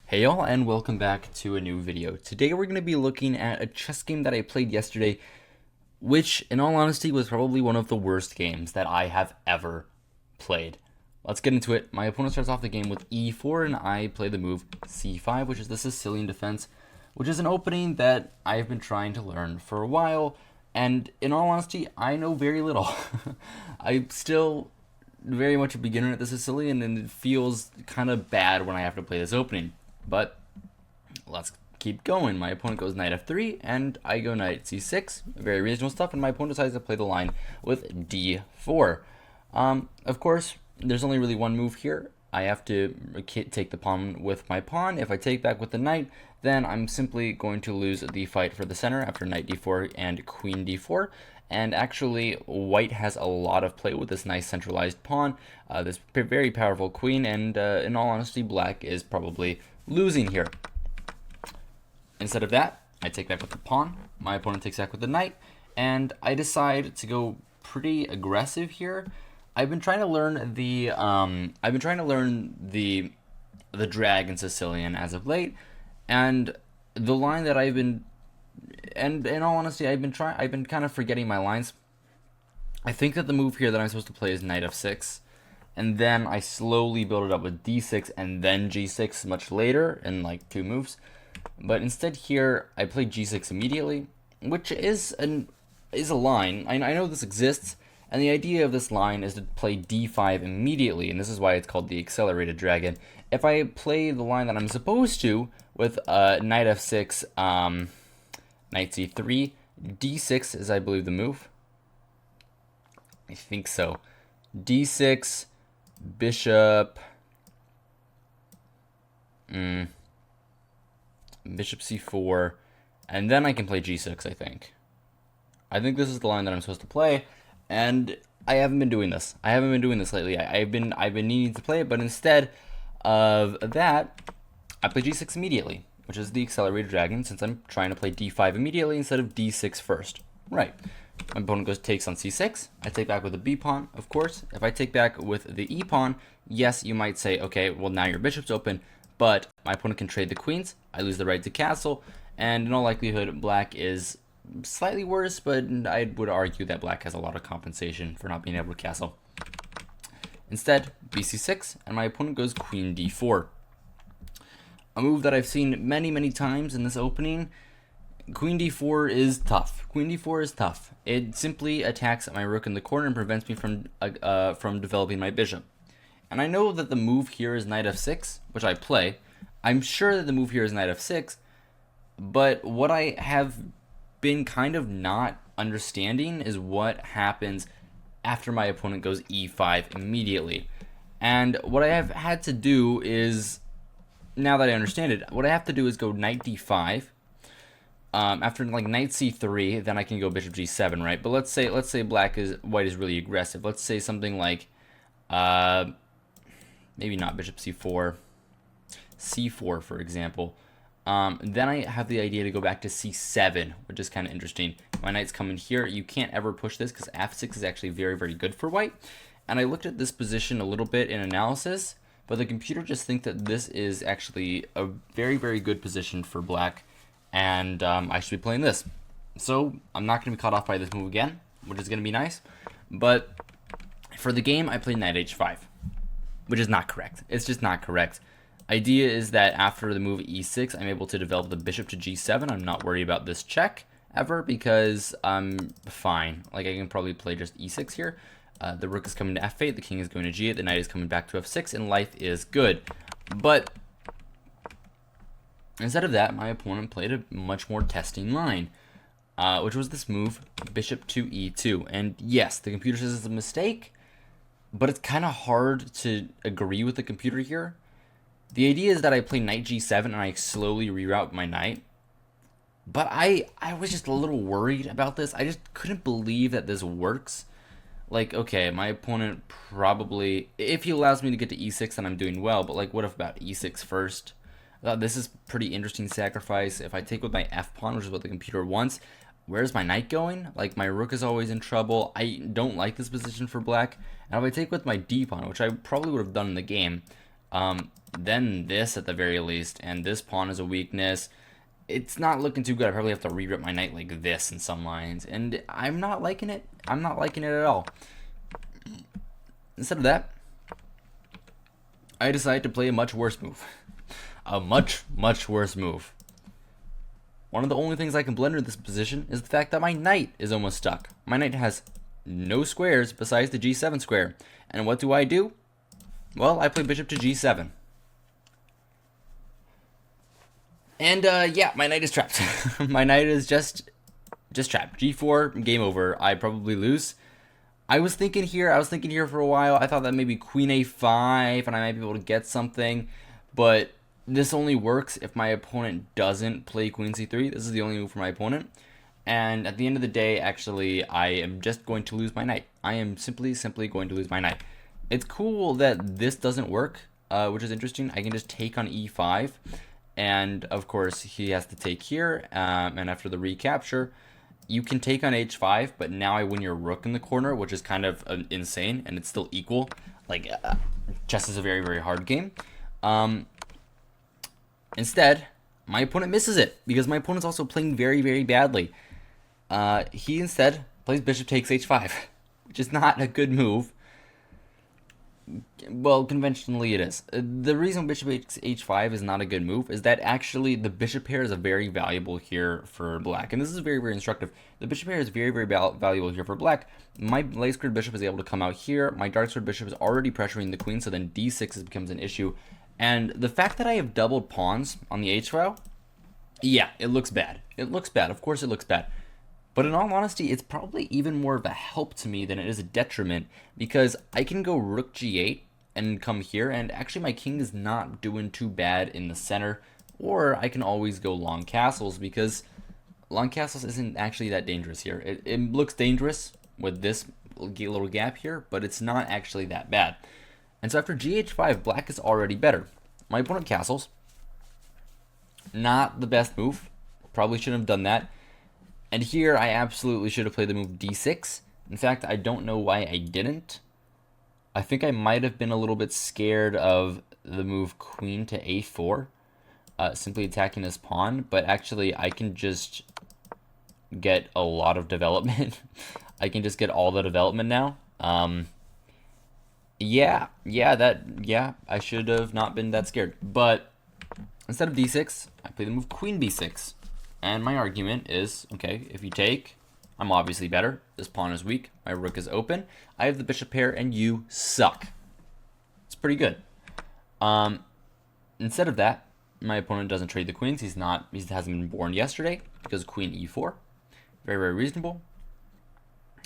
Hey y'all, and welcome back to a new video. Today we're going to be looking at a chess game that I played yesterday, which in all honesty was probably one of the worst games that I have ever played. Let's get into it. My opponent starts off the game with e4 and I play the move c5, which is the Sicilian defense, which is an opening that I've been trying to learn for a while, and in all honesty, I know very little. I'm still very much a beginner at the Sicilian, and it feels kind of bad when I have to play this opening. But let's keep going. My opponent goes knight f3, and I go knight c6. Very reasonable stuff, and my opponent decides to play the line with d4. Of course, there's only really one move here. I have to take the pawn with my pawn. If I take back with the knight, then I'm simply going to lose the fight for the center after knight d4 and queen d4. And actually, white has a lot of play with this nice centralized pawn, this very powerful queen, and in all honesty, black is probably losing here. Instead of that, I take back with the pawn, my opponent takes back with the knight, and I decide to go pretty aggressive here. I've been trying to learn the drag in Sicilian as of late, and the line that and in all honesty, I've been kind of forgetting my lines. I think that the move here that I'm supposed to play is knight f6, and then I slowly build it up with d6 and then g6 much later in like 2 moves. But instead here, I play g6 immediately, which is a line. I know this exists, and the idea of this line is to play d5 immediately, and this is why it's called the accelerated dragon. If I play the line that I'm supposed to with knight f6, knight c3, d6 is, I believe, the move. I think so. d6, bishop, bishop c4, and then I can play g6, I think. I think this is the line that I'm supposed to play, and I haven't been doing this. I haven't been doing this lately. I've been needing to play it, but instead of that, I play g6 immediately, which is the accelerated dragon, since I'm trying to play d5 immediately instead of d6 first. Right. My opponent takes on c6. I take back with the b pawn, of course. If I take back with the e pawn, yes, you might say, okay, well now your bishop's open, but my opponent can trade the queens. I lose the right to castle, and in all likelihood, black is slightly worse, but I would argue that black has a lot of compensation for not being able to castle. Instead, bc6, and my opponent goes queen d4. A move that I've seen many times in this opening. Queen d4 is tough. Queen d4 is tough. It simply attacks my rook in the corner and prevents me from developing my bishop. And I know that the move here is knight f6, which I play. I'm sure that the move here is knight f6, but what I have been kind of not understanding is what happens after my opponent goes e5 immediately. And what I have had to do is, now that I understand it, what I have to do is go knight d5. After like knight c3, then I can go bishop g7, right? But let's say white is really aggressive. Let's say something like maybe not bishop c4, c4 for example. Then I have the idea to go back to c7, which is kind of interesting. My knight's coming here. You can't ever push this because f6 is actually very good for white. And I looked at this position a little bit in analysis, but the computer just thinks that this is actually a very good position for black, and I should be playing this. So I'm not going to be caught off by this move again, which is going to be nice. But for the game, I played knight h5, which is not correct. It's just not correct. Idea is that after the move e6, I'm able to develop the bishop to g7. I'm not worried about this check ever because I'm fine. Like, I can probably play just e6 here. The rook is coming to f8, the king is going to g8, the knight is coming back to f6, and life is good. But instead of that, my opponent played a much more testing line, which was this move, bishop to e2. And yes, the computer says it's a mistake, but it's kind of hard to agree with the computer here. The idea is that I play knight g7 and I slowly reroute my knight. But I was just a little worried about this. I just couldn't believe that this works. Like, okay, my opponent probably, if he allows me to get to e6, then I'm doing well. But like, what if about e6 first? This is pretty interesting sacrifice. If I take with my f pawn, which is what the computer wants, where's my knight going? Like, my rook is always in trouble. I don't like this position for black. And if I take with my d pawn, which I probably would have done in the game, Then this at the very least, and this pawn is a weakness. It's not looking too good. I probably have to re-rip my knight like this in some lines, and I'm not liking it. I'm not liking it at all. Instead of that, I decided to play a much worse move. A much, much worse move. One of the only things I can blender in this position is the fact that my knight is almost stuck. My knight has no squares besides the g7 square. And what do? Well, I play bishop to g7. And yeah, my knight is trapped. My knight is just trapped. G4, game over. I probably lose. I was thinking here for a while. I thought that maybe queen a5 and I might be able to get something. But this only works if my opponent doesn't play queen c3. This is the only move for my opponent. And at the end of the day, actually, I am just going to lose my knight. I am simply going to lose my knight. It's cool that this doesn't work, which is interesting. I can just take on e5. And, of course, he has to take here. And after the recapture, you can take on h5. But now I win your rook in the corner, which is kind of insane. And it's still equal. Like, chess is a very, very hard game. Instead, my opponent misses it. Because my opponent's also playing very, very badly. He instead plays bishop takes h5. Which is not a good move. Well, conventionally it is. The reason bishop takes h5 is not a good move is that actually the bishop pair is very valuable here for black. And this is very, very instructive. The bishop pair is very, very valuable here for black. My light squared bishop is able to come out here. My dark squared bishop is already pressuring the queen, so then d6 becomes an issue. And the fact that I have doubled pawns on the h file, yeah, it looks bad. It looks bad. Of course it looks bad. But in all honesty, it's probably even more of a help to me than it is a detriment, because I can go rook g8 and come here, and actually my king is not doing too bad in the center, or I can always go long castles, because long castles isn't actually that dangerous here. It looks dangerous with this little gap here, but it's not actually that bad. And so after gh5, black is already better. My opponent castles. Not the best move. Probably shouldn't have done that. And here, I absolutely should have played the move d6. In fact, I don't know why I didn't. I think I might have been a little bit scared of the move queen to a4, simply attacking this pawn. But actually, I can just get a lot of development. I can just get all the development now. Yeah, I should have not been that scared. But instead of d6, I play the move queen b6. And my argument is, okay, if you take, I'm obviously better. This pawn is weak. My rook is open. I have the bishop pair, and you suck. It's pretty good. Instead of that, my opponent doesn't trade the queens. He hasn't been born yesterday because queen e4. Very, very reasonable.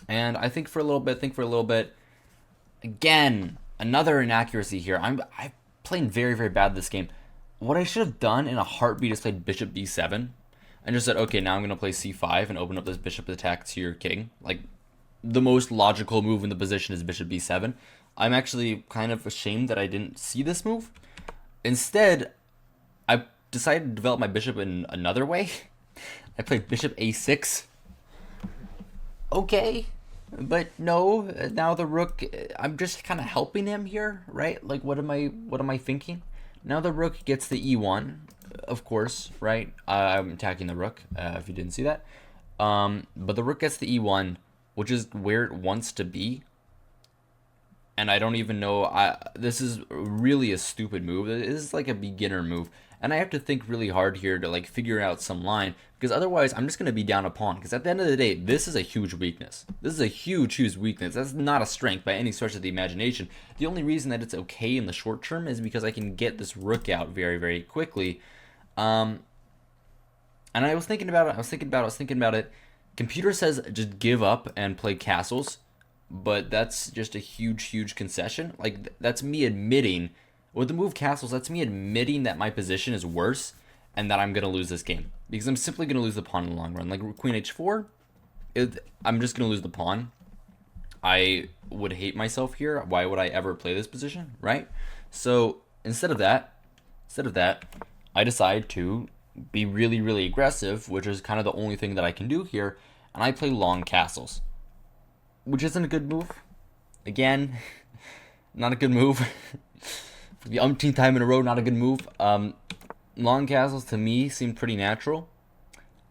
And I think for a little bit, again, another inaccuracy here. I'm playing very, very bad this game. What I should have done in a heartbeat is played bishop b7. And just said, okay, now I'm going to play c5 and open up this bishop attack to your king. Like, the most logical move in the position is bishop b7. I'm actually kind of ashamed that I didn't see this move. Instead, I decided to develop my bishop in another way. I played bishop a6. Okay, but no, now the rook, I'm just kind of helping him here, right? Like, what am I thinking? Now the rook gets the e1. Of course, right? I'm attacking the rook, if you didn't see that. But the rook gets the e1, which is where it wants to be. And I don't even know, this is really a stupid move. This is like a beginner move. And I have to think really hard here to like figure out some line, because otherwise I'm just going to be down a pawn. Because at the end of the day, this is a huge weakness. This is a huge weakness. That's not a strength by any stretch of the imagination. The only reason that it's okay in the short term is because I can get this rook out very, very quickly. And I was thinking about it. Computer says just give up and play castles, but that's just a huge concession. Like, that's me admitting, with the move castles, that's me admitting that my position is worse and that I'm going to lose this game. Because I'm simply going to lose the pawn in the long run. Like, queen h4, I'm just going to lose the pawn. I would hate myself here. Why would I ever play this position, right? So, instead of that, I decide to be really aggressive, which is kind of the only thing that I can do here, and I play long castles, which isn't a good move. Again, not a good move. for the umpteenth time in a row, not a good move. Long castles to me seem pretty natural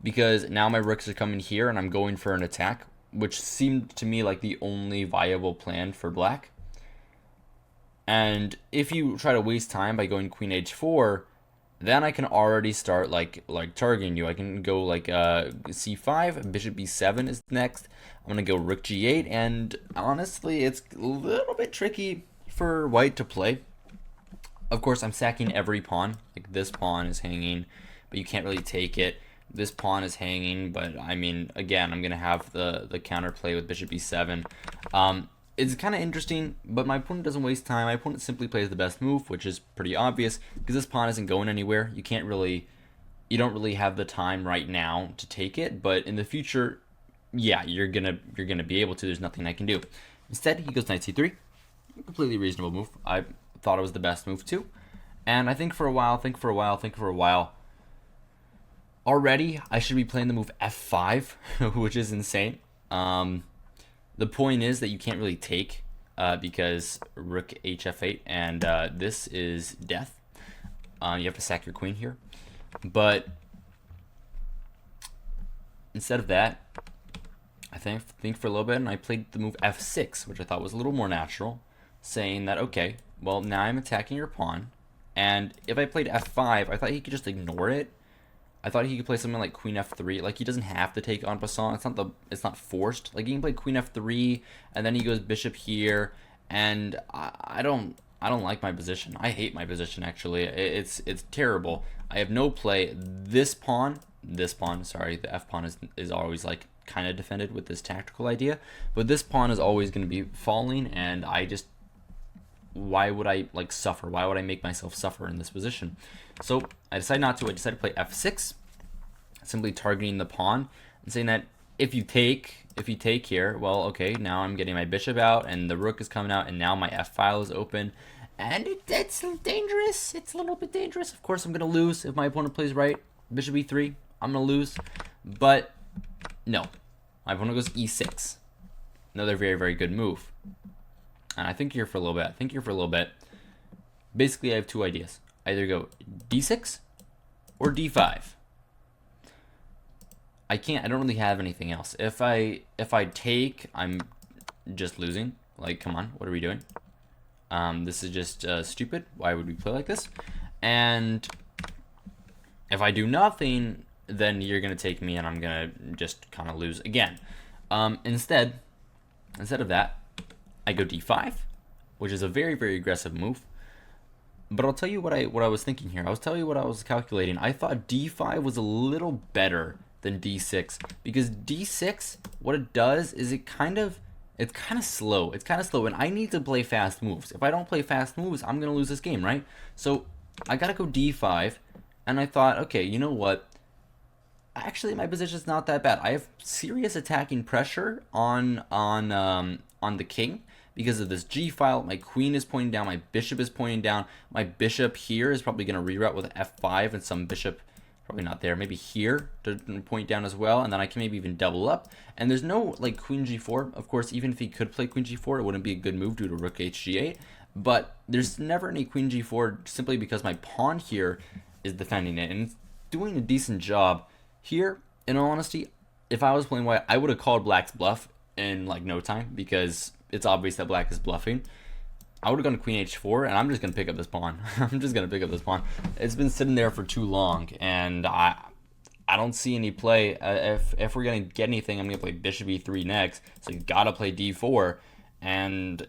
because now my rooks are coming here and I'm going for an attack, which seemed to me like the only viable plan for black. And if you try to waste time by going queen h4, then I can already start like targeting you. I can go like c5, bishop b7 is next. I'm gonna go rook g8, and honestly, it's a little bit tricky for white to play. Of course, I'm sacking every pawn. Like this pawn is hanging, but you can't really take it. This pawn is hanging, but I mean, again, I'm gonna have the counterplay with bishop b7. It's kind of interesting, but my opponent doesn't waste time. My opponent simply plays the best move, which is pretty obvious because this pawn isn't going anywhere. You don't really have the time right now to take it, but in the future, yeah, you're gonna be able to. There's nothing I can do. Instead, he goes knight c3. Completely reasonable move. I thought it was the best move too, and I think for a while, already I should be playing the move f5, which is insane. The point is that you can't really take because rook hf8, and this is death. You have to sack your queen here. But instead of that, I think for a little bit, and I played the move f6, which I thought was a little more natural, saying that, okay, well, now I'm attacking your pawn, and if I played f5, I thought he could just ignore it. I thought he could play something like queen f3. Like, he doesn't have to take en passant. It's not forced. Like, he can play queen f3, and then he goes bishop here, and I don't like my position. I hate my position, actually. It's terrible. I have no play. This pawn, sorry, the f pawn is always like kind of defended with this tactical idea, but this pawn is always going to be falling, and why would I like suffer? Why would I make myself suffer in this position? So I decided not to. I decided to play f6, simply targeting the pawn and saying that if you take here, well, okay, now I'm getting my bishop out and the rook is coming out, and now my f file is open, and it's dangerous. It's a little bit dangerous. Of course, I'm gonna lose if my opponent plays right. Bishop e3, I'm gonna lose, but no, my opponent goes e6. Another very, very good move. And I think here for a little bit. Basically, I have two ideas. Either go d6 or d5. I don't really have anything else. If I take, I'm just losing. Like, come on, what are we doing? This is just stupid. Why would we play like this? And if I do nothing, then you're gonna take me, and I'm gonna just kind of lose again. Instead of that, I go d5, which is a very, very aggressive move. But I'll tell you what I was thinking here. I'll tell you what I was calculating. I thought d5 was a little better than d6, because d6, what it does is it's kind of slow. It's kind of slow, and I need to play fast moves. If I don't play fast moves, I'm gonna lose this game, right? So I gotta go d5, and I thought, okay, you know what? Actually, my position's not that bad. I have serious attacking pressure on the king because of this g file. My queen is pointing down, my bishop is pointing down. My bishop here is probably going to reroute with f5 and some bishop, probably not there, maybe here to point down as well, and then I can maybe even double up. And there's no like queen g4. Of course, even if he could play queen g4, it wouldn't be a good move due to rook hg8, but there's never any queen g4 simply because my pawn here is defending it, and it's doing a decent job. Here, in all honesty, if I was playing white, I would have called black's bluff in like no time because it's obvious that black is bluffing. I would have gone to queen h4, and I'm just going to pick up this pawn. It's been sitting there for too long, and I don't see any play. If we're going to get anything, I'm going to play bishop e3 next, so you got to play d4, and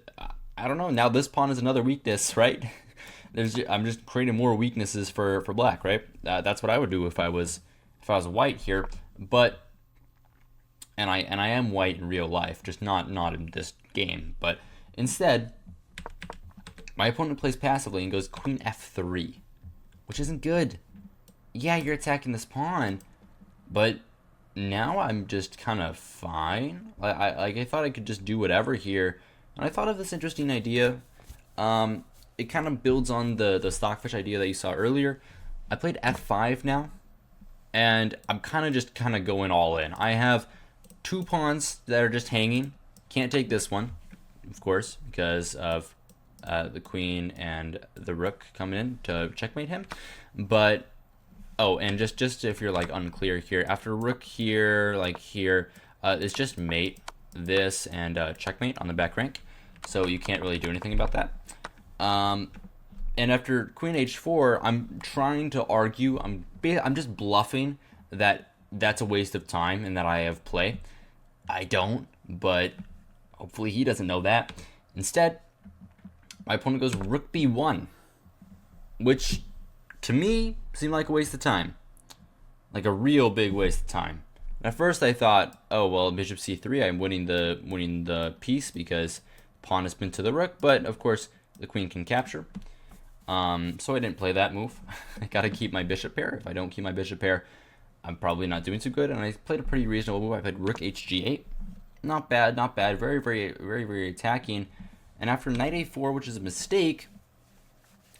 I don't know. Now this pawn is another weakness, right? I'm just creating more weaknesses for black, right? That's what I would do if I was white here, but and I am white in real life, just not in this game. But instead, my opponent plays passively and goes queen f3, which isn't good. Yeah, you're attacking this pawn, but now I'm just kind of fine. I thought I could just do whatever here, and I thought of this interesting idea. It kind of builds on the stockfish idea that you saw earlier. I played f5 now, and I'm kind of going all in. I have two pawns that are just hanging. Can't take this one, of course, because of the queen and the rook coming in to checkmate him. But oh, and just if you're like unclear here, after rook here, like here, it's just mate this and checkmate on the back rank, so you can't really do anything about that. And after queen h4, I'm trying to argue, I'm just bluffing that that's a waste of time and that I have play. I don't, but hopefully he doesn't know that. Instead, my opponent goes rook b1, which to me seemed like a waste of time, like a real big waste of time. At first I thought, oh well, bishop c3, I'm winning the piece because pawn has been to the rook, but of course the queen can capture. So I didn't play that move. I gotta keep my bishop pair. If I don't keep my bishop pair, I'm probably not doing too good. And I played a pretty reasonable move. I played rook hg8. Not bad, not bad. Very, very, very, very attacking. And after knight a4, which is a mistake,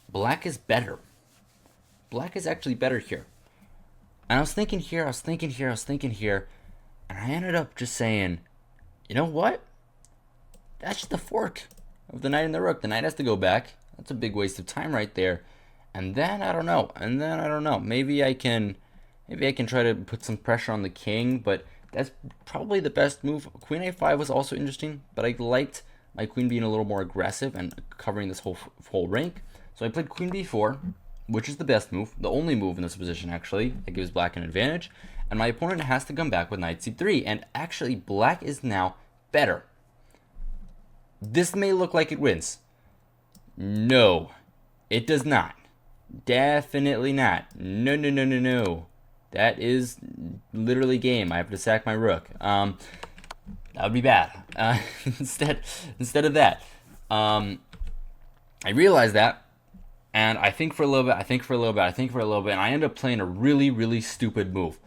black is better. Black is actually better here. And I was thinking here, and I ended up just saying, you know what? That's just the fork of the knight and the rook. The knight has to go back. That's a big waste of time right there. And then I don't know. Maybe I can try to put some pressure on the king, but that's probably the best move. Queen a5 was also interesting, but I liked my queen being a little more aggressive and covering this whole rank. So I played queen b4, which is the best move, the only move in this position actually that gives black an advantage. And my opponent has to come back with knight c3, and actually black is now better. This may look like it wins. No, it does not. Definitely not. No. That is literally game. I have to sack my rook. That would be bad. Instead of that, I realized that, and I think for a little bit, and I end up playing a really, really stupid move.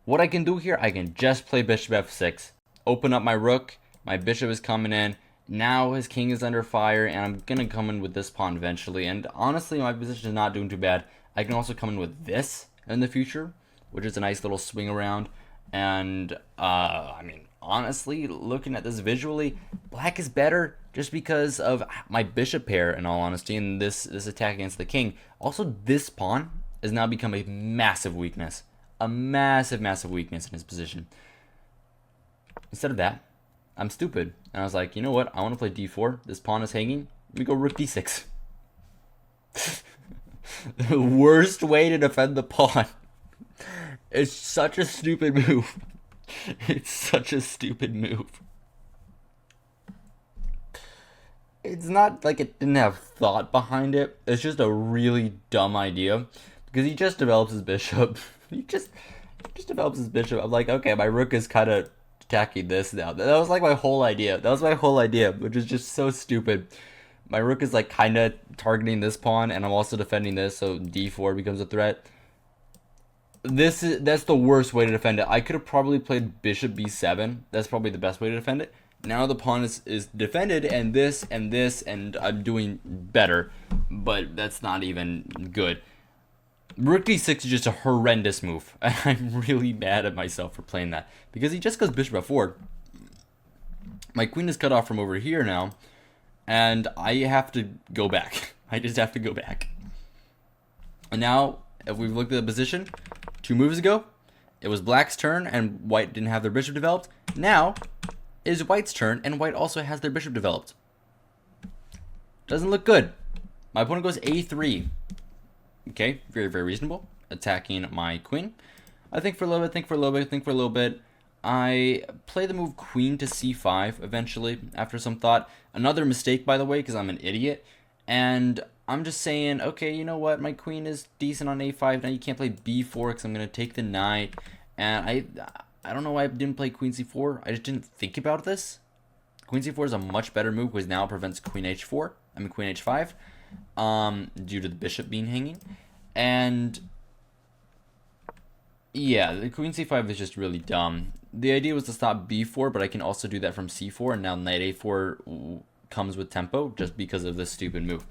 What I can do here, I can just play bishop f6, open up my rook, my bishop is coming in, now his king is under fire, and I'm going to come in with this pawn eventually, and honestly, my position is not doing too bad. I can also come in with this in the future, which is a nice little swing around, and, I mean, honestly, looking at this visually, black is better just because of my bishop pair, in all honesty, and this attack against the king. Also, this pawn has now become a massive weakness. A massive, massive weakness in his position. Instead of that, I'm stupid. And I was like, you know what? I want to play d4. This pawn is hanging. Let me go rook d6. The worst way to defend the pawn. It's such a stupid move. It's such a stupid move. It's not like it didn't have thought behind it. It's just a really dumb idea. Because he just develops his bishop. He just develops his bishop. I'm like, okay, my rook is kind of attacking this now. That was like my whole idea. Which is just so stupid. My rook is like kind of targeting this pawn, and I'm also defending this, so d4 becomes a threat. That's the worst way to defend it. I could have probably played bishop b7. That's probably the best way to defend it. Now the pawn is defended, and this, and I'm doing better, but that's not even good. Rook d6 is just a horrendous move. I'm really mad at myself for playing that, because he just goes bishop f4. My queen is cut off from over here now, and I have to go back. I just have to go back. And now, if we've looked at the position, 2 moves ago, it was black's turn, and white didn't have their bishop developed. Now, it is white's turn, and white also has their bishop developed. Doesn't look good. My opponent goes a3. Okay, very, very reasonable. Attacking my queen. I think for a little bit. I play the move queen to c5 eventually after some thought. Another mistake, by the way, because I'm an idiot. And I'm just saying, okay, you know what? My queen is decent on a5. Now you can't play b4 because I'm going to take the knight. And I don't know why I didn't play queen c4. I just didn't think about this. Queen c4 is a much better move because now it prevents queen h5. Due to the bishop being hanging. And yeah, the queen c5 is just really dumb. The idea was to stop b4, but I can also do that from c4, and now knight a4 comes with tempo just because of this stupid move.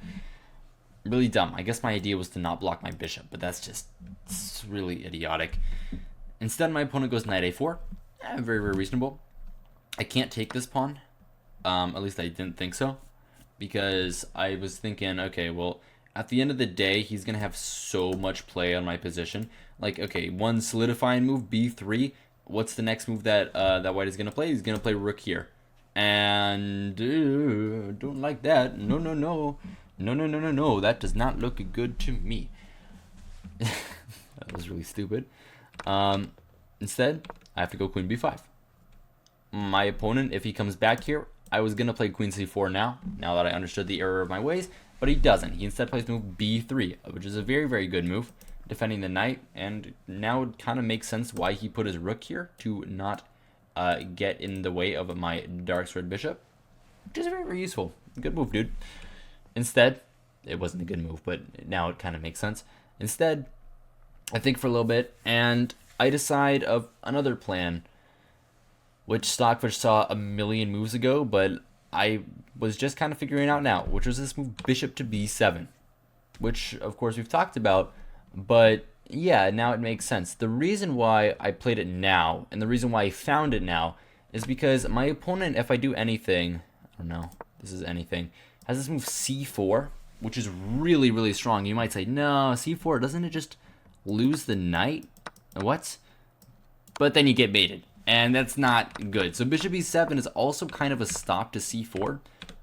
Really dumb. I guess my idea was to not block my bishop, but it's really idiotic. Instead, my opponent goes knight a4. Very, very reasonable. I can't take this pawn. At least I didn't think so. because I was thinking, okay, well, at the end of the day, he's gonna have so much play on my position. Like, okay, one solidifying move, b3. What's the next move that that white is gonna play? He's gonna play rook here, and don't like that. No, no, no, no, no, no, no, no. That does not look good to me. That was really stupid. Instead, I have to go queen b5. My opponent, if he comes back here, I was gonna play queen c4 now that I understood the error of my ways, but he doesn't. He instead plays move b3, which is a very, very good move, defending the knight, and now it kind of makes sense why he put his rook here to not get in the way of my dark red bishop, which is very, very useful. Good move, dude. Instead, it wasn't a good move, but now it kind of makes sense. Instead, I think for a little bit, and I decide of another plan, which Stockfish saw a million moves ago, but I was just kind of figuring out now, which was this move bishop to b7, which of course we've talked about, but yeah, now it makes sense. The reason why I played it now, and the reason why I found it now, is because my opponent, if I do anything, I don't know, this is anything, has this move c4, which is really, really strong. You might say, no, c4, doesn't it just lose the knight? What? But then you get mated, and that's not good. So bishop e7 is also kind of a stop to c4.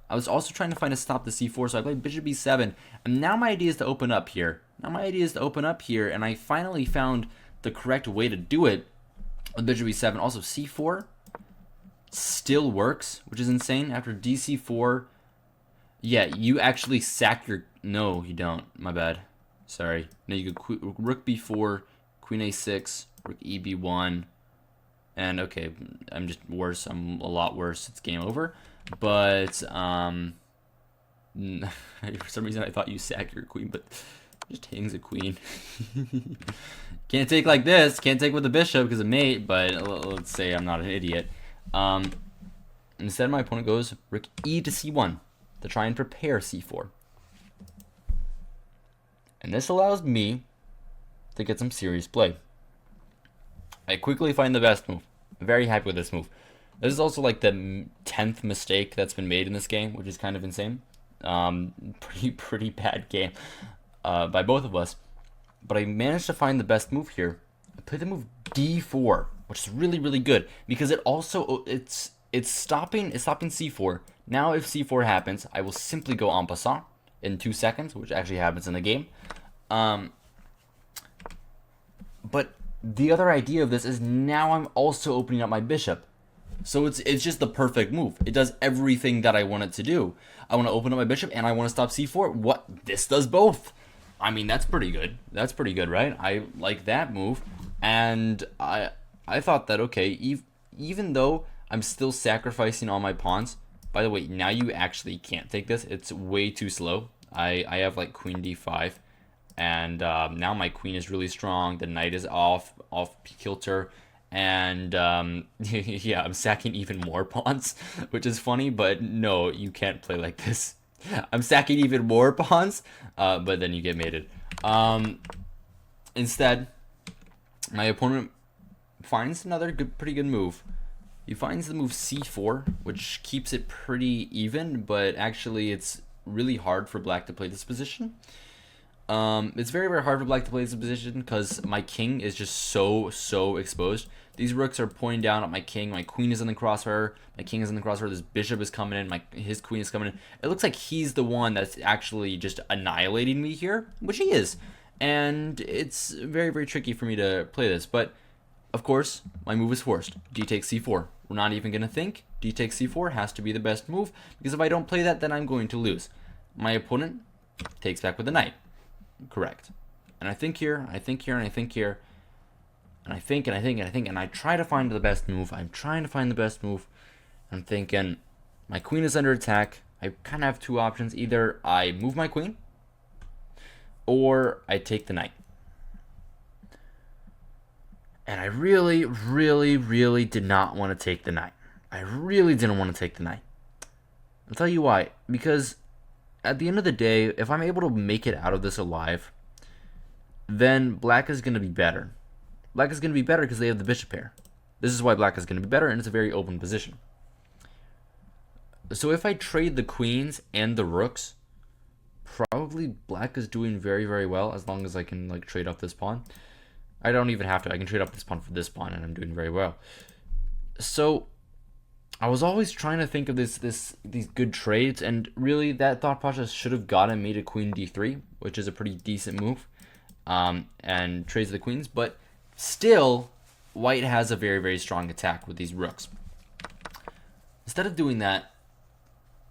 I was also trying to find a stop to c4, so I played bishop e7, and now my idea is to open up here. And I finally found the correct way to do it with bishop e7. Also, c4 still works, which is insane. After dc4, yeah, you actually sack your... No, you don't. My bad. Sorry. No, you go rook b4, queen a6, rook eb1, and okay, I'm just worse. I'm a lot worse. It's game over. But for some reason I thought you sacked your queen, but just hangs a queen. Can't take like this. Can't take with the bishop because of mate. But let's say I'm not an idiot. Instead, my opponent goes rook e to c1 to try and prepare c4. And this allows me to get some serious play. I quickly find the best move. I'm very happy with this move. This is also like the 10th mistake that's been made in this game, which is kind of insane. Pretty bad game by both of us. But I managed to find the best move here. I played the move d4, which is really, really good because it also it's stopping c4. Now if c4 happens, I will simply go en passant in 2 seconds, which actually happens in the game. But the other idea of this is now I'm also opening up my bishop. So it's just the perfect move. It does everything that I want it to do. I want to open up my bishop and I want to stop c4. What? This does both. I mean, that's pretty good. That's pretty good, right? I like that move. And I thought that, okay, even though I'm still sacrificing all my pawns. By the way, now you actually can't take this. It's way too slow. I have like queen d5. And now my queen is really strong. The knight is off kilter. And yeah, I'm sacking even more pawns, which is funny, but no, you can't play like this. I'm sacking even more pawns, but then you get mated. Instead, my opponent finds another pretty good move. He finds the move c4, which keeps it pretty even, but actually it's really hard for black to play this position. It's very, very hard for black to play this position because my king is just so exposed. These rooks are pointing down at my king. My queen is in the crosshair. My king is in the crosshair. This bishop is coming in. His queen is coming in. It looks like he's the one that's actually just annihilating me here, which he is. And it's very, very tricky for me to play this. But, of course, my move is forced. D takes c4. We're not even going to think. D takes c4 has to be the best move because if I don't play that, then I'm going to lose. My opponent takes back with the knight. Correct. And I think here, I think here, and I think here. And I think, and I think, and I think, and I try to find the best move. I'm trying to find the best move. I'm thinking, my queen is under attack. I kind of have two options. Either I move my queen, or I take the knight. And I really, really, really did not want to take the knight. I really didn't want to take the knight. I'll tell you why. Because at the end of the day, if I'm able to make it out of this alive, then black is going to be better. Black is going to be better because they have the bishop pair. This is why black is going to be better, and it's a very open position. So if I trade the queens and the rooks, probably black is doing very, very well as long as I can like trade up this pawn. I don't even have to. I can trade up this pawn for this pawn and I'm doing very well. So I was always trying to think of these good trades, and really that thought process should have gotten me to queen d3, which is a pretty decent move, and trades the queens. But still, white has a very, very strong attack with these rooks. Instead of doing that,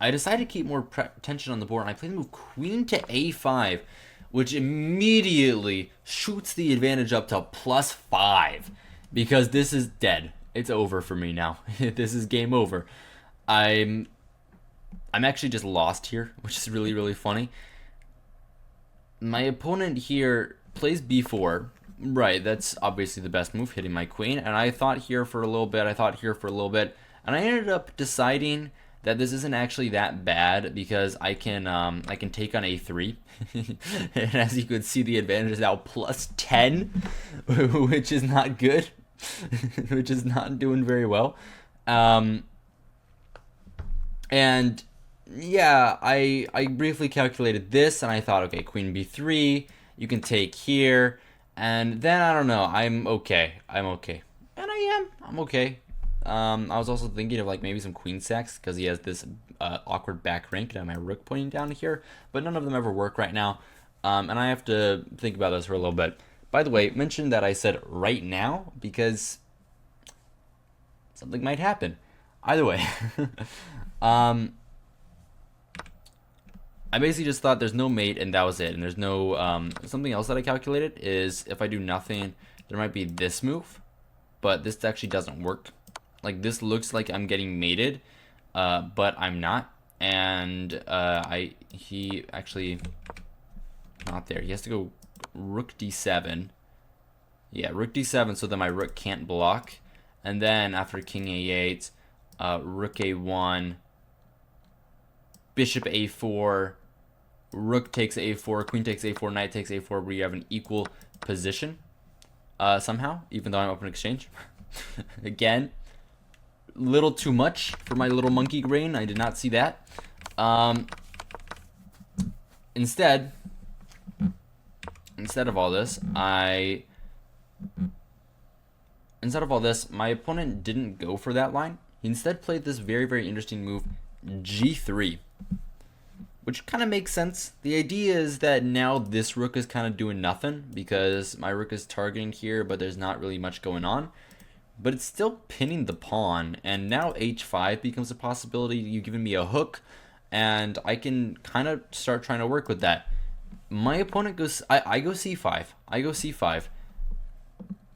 I decided to keep more tension on the board, and I played the move queen to a5, which immediately shoots the advantage up to +5, because this is dead. It's over for me now. This is game over. I'm actually just lost here, which is really, really funny. My opponent here plays b4. Right, that's obviously the best move, hitting my queen. And I thought here for a little bit, and I ended up deciding that this isn't actually that bad because I can take on a3. And as you can see, the advantage is now +10, which is not good. Which is not doing very well. And yeah, I briefly calculated this and I thought, okay, queen b3, you can take here, and then I don't know, I'm okay. And I'm okay. I was also thinking of like maybe some queen sacks because he has this awkward back rank and my rook pointing down here, but none of them ever work right now. And I have to think about this for a little bit. By the way, mention that I said right now because something might happen. Either way, I basically just thought there's no mate and that was it. And there's no something else that I calculated is if I do nothing, there might be this move, but this actually doesn't work. Like this looks like I'm getting mated, but I'm not. And he actually not there. He has to go rook d7. Yeah, rook d7, so that my rook can't block. And then after king a8, rook a1, bishop a4, rook takes a4, queen takes a4, knight takes a4, where you have an equal position somehow, even though I'm open exchange. Again, little too much for my little monkey brain. I did not see that. Instead of all this, my opponent didn't go for that line. He instead played this very, very interesting move, g3, which kind of makes sense. The idea is that now this rook is kind of doing nothing because my rook is targeting here, but there's not really much going on. But it's still pinning the pawn, and now h5 becomes a possibility. You've given me a hook, and I can kind of start trying to work with that. My opponent goes, I go c5. I go c5.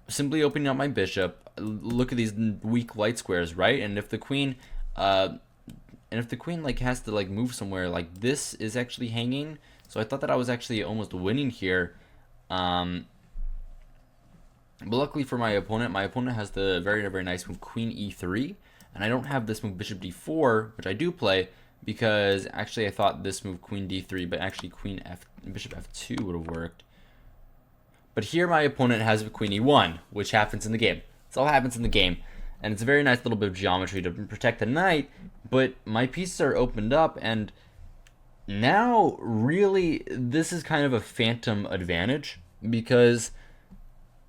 Simply opening up my bishop. Look at these weak light squares, right? And if the queen, like has to like move somewhere, like this is actually hanging. So I thought that I was actually almost winning here. But luckily for my opponent has the very, very nice move queen e3, and I don't have this move bishop d4, which I do play because actually I thought this move queen d3, but actually bishop f2 would have worked. But here my opponent has queen e1, which happens in the game. This all happens in the game, and it's a very nice little bit of geometry to protect the knight, but my pieces are opened up, and now really this is kind of a phantom advantage because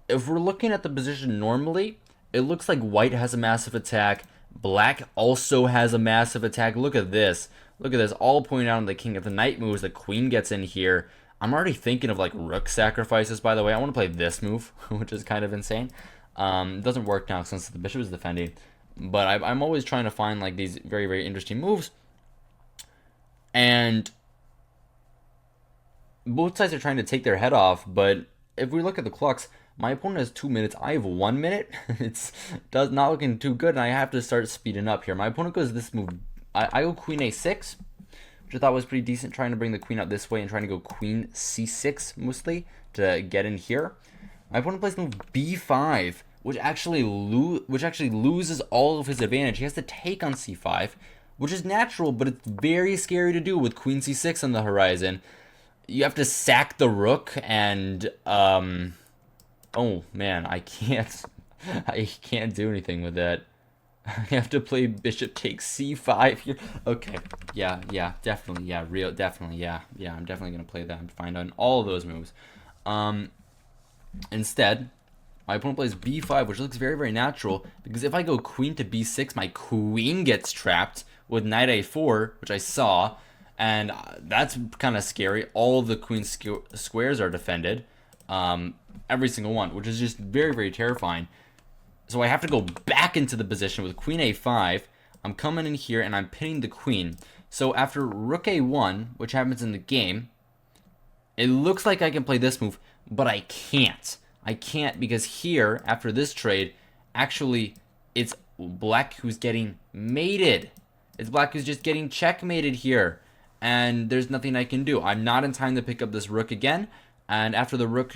if we're looking at the position normally, it looks like white has a massive attack. Black also has a massive attack. Look at this. Look at this. All pointing out on the king. If the knight moves, the queen gets in here. I'm already thinking of like rook sacrifices, by the way. I want to play this move, which is kind of insane. It doesn't work now since the bishop is defending. But I'm always trying to find like these very, very interesting moves. And both sides are trying to take their head off. But if we look at the clocks, my opponent has 2 minutes. I have 1 minute. It's not looking too good, and I have to start speeding up here. My opponent goes this move. I go queen a6, which I thought was pretty decent, trying to bring the queen out this way and trying to go queen c6 mostly to get in here. My opponent plays move b5, which actually loses all of his advantage. He has to take on c5, which is natural, but it's very scary to do with queen c6 on the horizon. You have to sack the rook and oh man, I can't do anything with that. I have to play bishop takes c5 here. Okay, yeah, definitely, definitely, yeah. I'm definitely gonna play that. I'm fine on all of those moves. Instead, my opponent plays b5, which looks very, very natural, because if I go queen to b6, my queen gets trapped with knight a4, which I saw, and that's kind of scary. All of the queen squares are defended, every single one, which is just very, very terrifying. So I have to go back into the position with queen a5. I'm coming in here, and I'm pinning the queen. So after rook a1, which happens in the game, it looks like I can play this move, but I can't. I can't because here, after this trade, actually, it's black who's getting mated. It's black who's just getting checkmated here. And there's nothing I can do. I'm not in time to pick up this rook again. And after the rook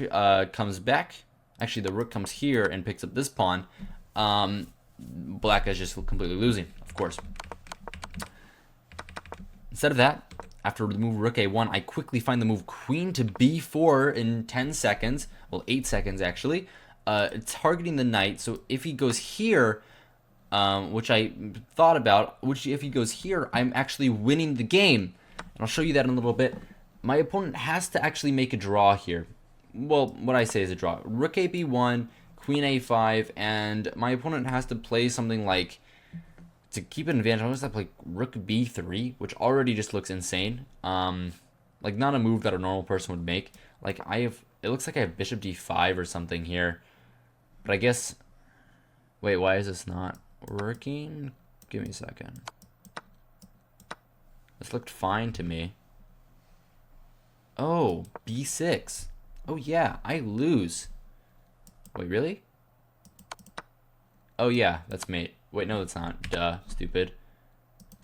comes back, actually the rook comes here and picks up this pawn, black is just completely losing, of course. Instead of that, after the move rook a1, I quickly find the move queen to b4 in 10 seconds. Well, 8 seconds actually. Targeting the knight. So if he goes here, which I thought about, which if he goes here, I'm actually winning the game. And I'll show you that in a little bit. My opponent has to actually make a draw here. Well, what I say is a draw. Rook a b1, queen a5, and my opponent has to play something like, to keep an advantage, I always have to play rook b3, which already just looks insane. Like not a move that a normal person would make. Like it looks like I have bishop d5 or something here. But I guess, wait, why is this not working? Give me a second. This looked fine to me. Oh, b6. Oh yeah, I lose. Wait, really? Oh yeah, that's mate. Wait, no, that's not. Duh, stupid.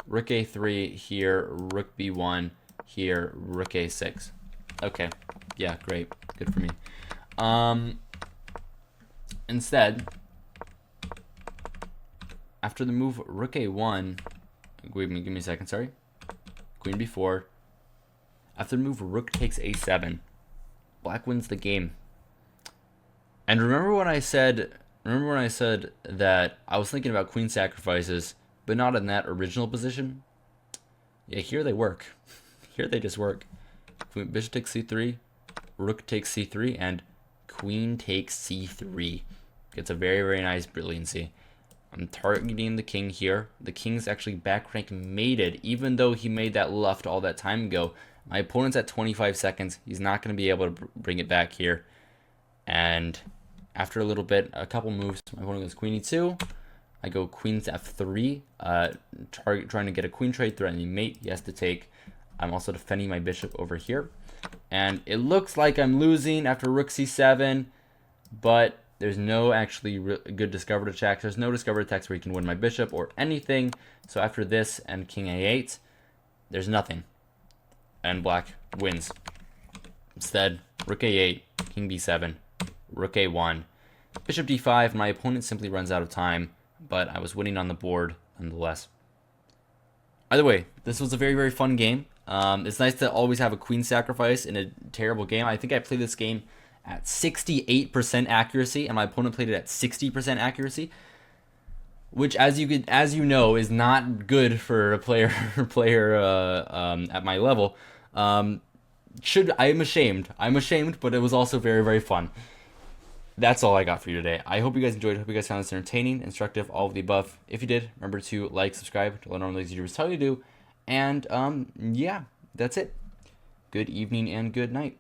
Rook a3 here, rook b1 here, rook a6. Okay, yeah, great, good for me. Instead, after the move rook a1, give me a second, sorry. Queen b4. After the move rook takes a7, black wins the game. And remember when I said that I was thinking about queen sacrifices, but not in that original position? Yeah, here they work. Here they just work. Bishop takes c3, rook takes c3, and queen takes c3. Gets a very, very nice brilliancy. I'm targeting the king here. The king's actually back rank mated, even though he made that luft all that time ago. My opponent's at 25 seconds. He's not going to be able to bring it back here. And after a little bit, a couple moves, my opponent goes queen e2. I go queen to f3, trying to get a queen trade, threatening mate. He has to take. I'm also defending my bishop over here. And it looks like I'm losing after rook c7, but there's no actually good discovered attacks. There's no discovered attacks where you can win my bishop or anything. So after this and king a8, there's nothing. And black wins. Instead, rook a8, king b7, rook a1, bishop d5. My opponent simply runs out of time, but I was winning on the board nonetheless. Either way, this was a very, very fun game. It's nice to always have a queen sacrifice in a terrible game. I think I played this game at 68% accuracy, and my opponent played it at 60% accuracy, which, as you know, is not good for a player at my level. I'm ashamed, but it was also very, very fun. That's all I got for you today. I hope you guys enjoyed. I hope you guys found this entertaining, instructive, all of the above. If you did, remember to like, subscribe to learn all these YouTubers tell you to do. And yeah, that's it. Good evening and good night.